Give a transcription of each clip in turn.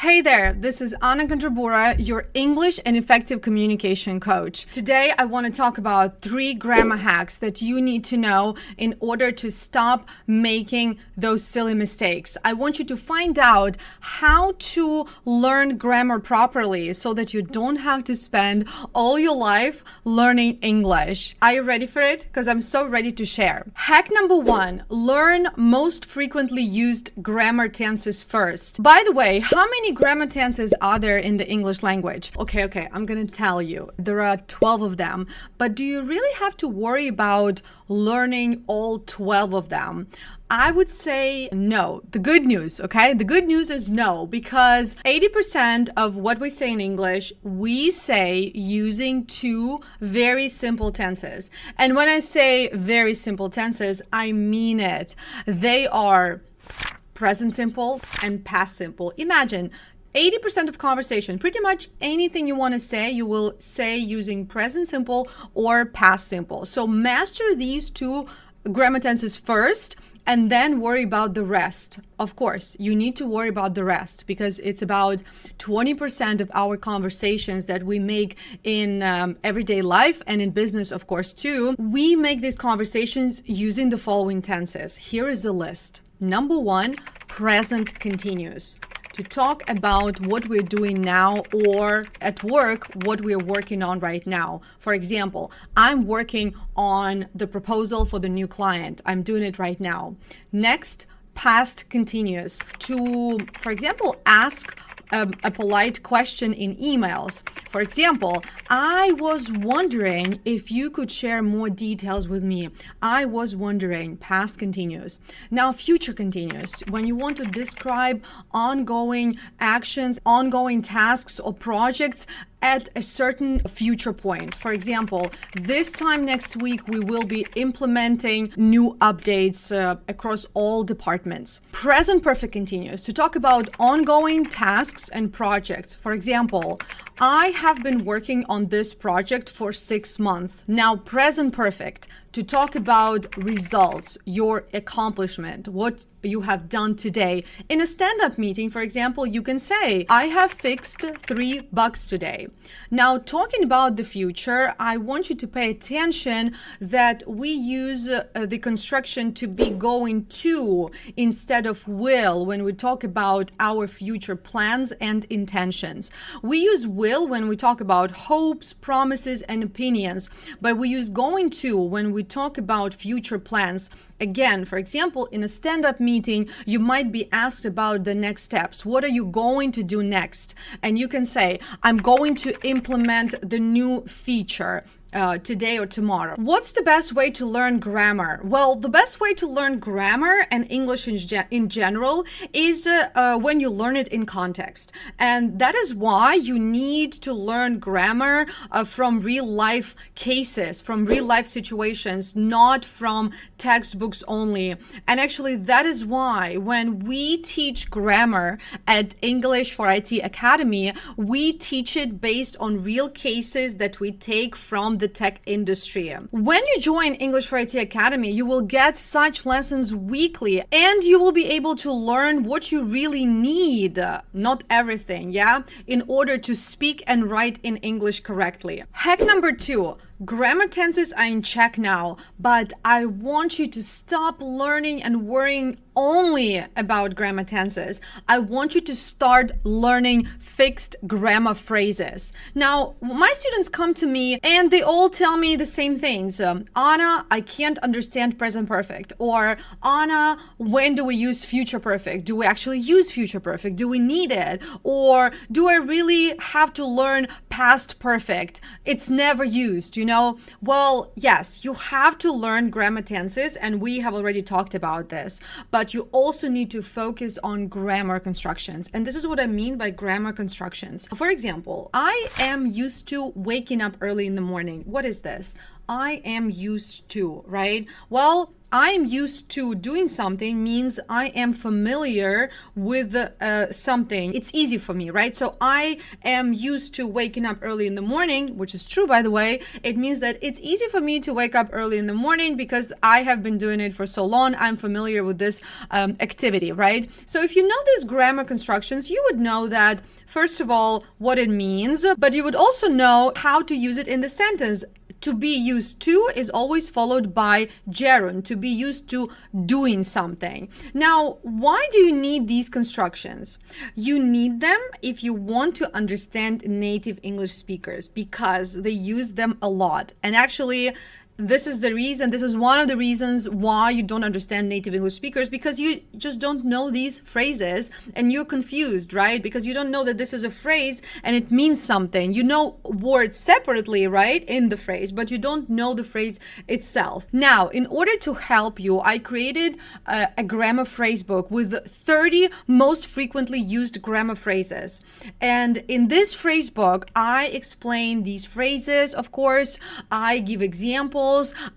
Hey there, this is Anna Contrabura, your English and effective communication coach. Today, I want to talk about 3 grammar hacks that you need to know in order to stop making those silly mistakes. I want you to find out how to learn grammar properly so that you don't have to spend all your life learning English. Are you ready for it? Because I'm so ready to share. Hack number 1, learn most frequently used grammar tenses first. By the way, how many grammar tenses are there in the English language? Okay, I'm gonna tell you. There are 12 of them, but do you really have to worry about learning all 12 of them? I would say no. The good news, okay? The good news is no, because 80% of what we say in English, we say using 2 very simple tenses. And when I say very simple tenses, I mean it. They are present simple and past simple. Imagine 80% of conversation, pretty much anything you want to say, you will say using present simple or past simple. So master these 2 grammar tenses first and then worry about the rest. Of course, you need to worry about the rest because it's about 20% of our conversations that we make in everyday life and in business, of course, too. We make these conversations using the following tenses. Here is a list. Number 1, present continuous. To talk about what we're doing now, or at work, what we're working on right now. For example, I'm working on the proposal for the new client. I'm doing it right now. Next, past continuous. To, for example, ask a polite question in emails. For example, I was wondering if you could share more details with me. I was wondering, past continuous. Now, future continuous. When you want to describe ongoing actions, ongoing tasks or projects at a certain future point. For example, this time next week, we will be implementing new updates across all departments. Present perfect continuous, to talk about ongoing tasks and projects. For example, I have been working on this project for 6 months. Now, present perfect, to talk about results, your accomplishment, what you have done today. In a stand-up meeting, for example, you can say, I have fixed $3 today. Now, talking about the future, I want you to pay attention that we use the construction to be going to instead of will when we talk about our future plans and intentions. We use will when we talk about hopes, promises, and opinions, but we use going to when we talk about future plans. Again, for example, in a stand-up meeting, you might be asked about the next steps. What are you going to do next? And you can say, I'm going to implement the new feature today or tomorrow. What's the best way to learn grammar? Well, the best way to learn grammar and English in general is when you learn it in context. And that is why you need to learn grammar from real life cases, from real life situations, not from textbooks only. And actually, that is why when we teach grammar at English for IT Academy, we teach it based on real cases that we take from the tech industry. When you join English for IT Academy, you will get such lessons weekly and you will be able to learn what you really need, not everything, in order to speak and write in English correctly. Hack number 2. Grammar tenses are in check now, but I want you to stop learning and worrying only about grammar tenses. I want you to start learning fixed grammar phrases. Now, my students come to me and they all tell me the same things. Anna, I can't understand present perfect. Or Anna, when do we use future perfect? Do we actually use future perfect? Do we need it? Or do I really have to learn past perfect? It's never used, Well, yes, you have to learn grammar tenses, and we have already talked about this, but you also need to focus on grammar constructions. And this is what I mean by grammar constructions. For example, I am used to waking up early in the morning. What is this? I am used to, right? Well, I am used to doing something means I am familiar with something. It's easy for me, right? So I am used to waking up early in the morning, which is true, by the way. It means that it's easy for me to wake up early in the morning because I have been doing it for so long. I'm familiar with this activity, right? So if you know these grammar constructions, you would know that, first of all, what it means, but you would also know how to use it in the sentence. To be used to is always followed by gerund, to be used to doing something. Now, why do you need these constructions? You need them if you want to understand native English speakers because they use them a lot. And actually, this is one of the reasons why you don't understand native English speakers, because you just don't know these phrases and you're confused, right? Because you don't know that this is a phrase and it means something. You know words separately, right, in the phrase, but you don't know the phrase itself. Now, in order to help you, I created a grammar phrase book with 30 most frequently used grammar phrases. And in this phrase book, I explain these phrases, of course. I give examples.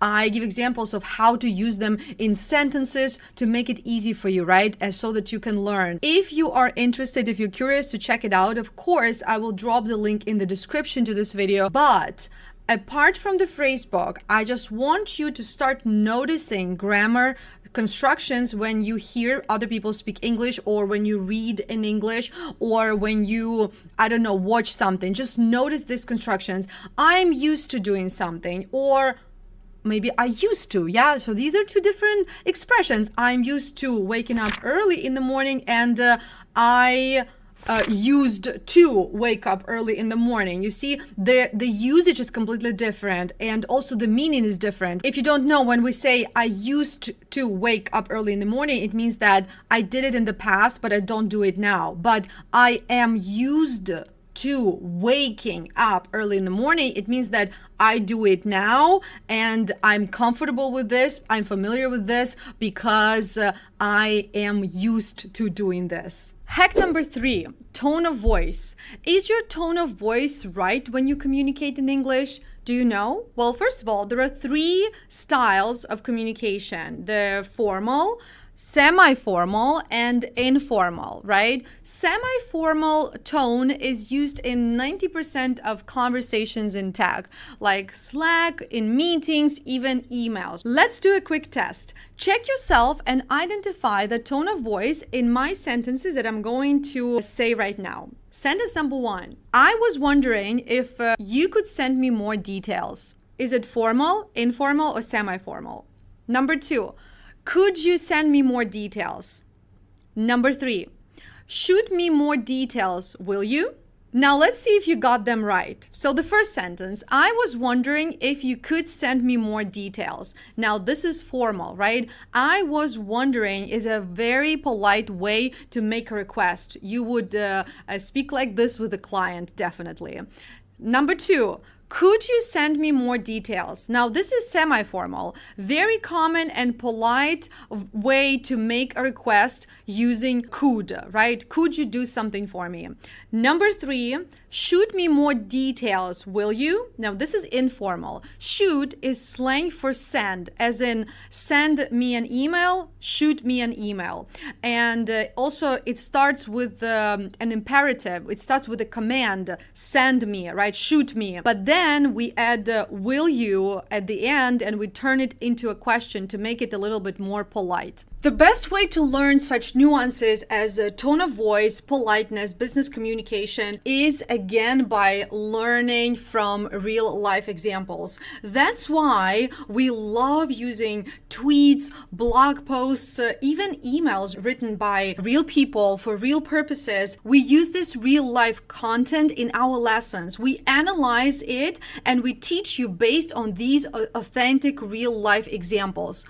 I give examples of how to use them in sentences to make it easy for you, right? And so that you can learn. If you are interested, if you're curious to check it out, of course, I will drop the link in the description to this video. But apart from the phrase book, I just want you to start noticing grammar constructions when you hear other people speak English, or when you read in English, or when you, I don't know, watch something. Just notice these constructions. I'm used to doing something, or maybe I used to, yeah? So these are two different expressions. I'm used to waking up early in the morning, and I used to wake up early in the morning. You see, the usage is completely different, and also the meaning is different. If you don't know, when we say I used to wake up early in the morning, it means that I did it in the past, but I don't do it now. But I am used to waking up early in the morning, it means that I do it now and I'm comfortable with this, I'm familiar with this because I am used to doing this. Hack number 3, tone of voice. Is your tone of voice right when you communicate in English? Do you know? Well, first of all, there are 3 styles of communication: the formal, semi-formal, and informal, right? Semi-formal tone is used in 90% of conversations in tech, like Slack, in meetings, even emails. Let's do a quick test. Check yourself and identify the tone of voice in my sentences that I'm going to say right now. Sentence number 1. I was wondering if you could send me more details. Is it formal, informal, or semi-formal? Number 2. Could you send me more details? Number 3, shoot me more details, will you? Now let's see if you got them right. So the first sentence, I was wondering if you could send me more details. Now this is formal, right? I was wondering is a very polite way to make a request. You would speak like this with a client, definitely. Number 2, could you send me more details? Now, this is semi-formal, very common and polite way to make a request using could, right? Could you do something for me? Number 3, shoot me more details, will you? Now, this is informal. Shoot is slang for send, as in send me an email, shoot me an email. And also, it starts with an imperative. It starts with a command, send me, right? Shoot me. But then we add will you at the end, and we turn it into a question to make it a little bit more polite. The best way to learn such nuances as a tone of voice, politeness, business communication is again by learning from real life examples. That's why we love using tweets, blog posts, even emails written by real people for real purposes. We use this real life content in our lessons. We analyze it and we teach you based on these authentic real life examples.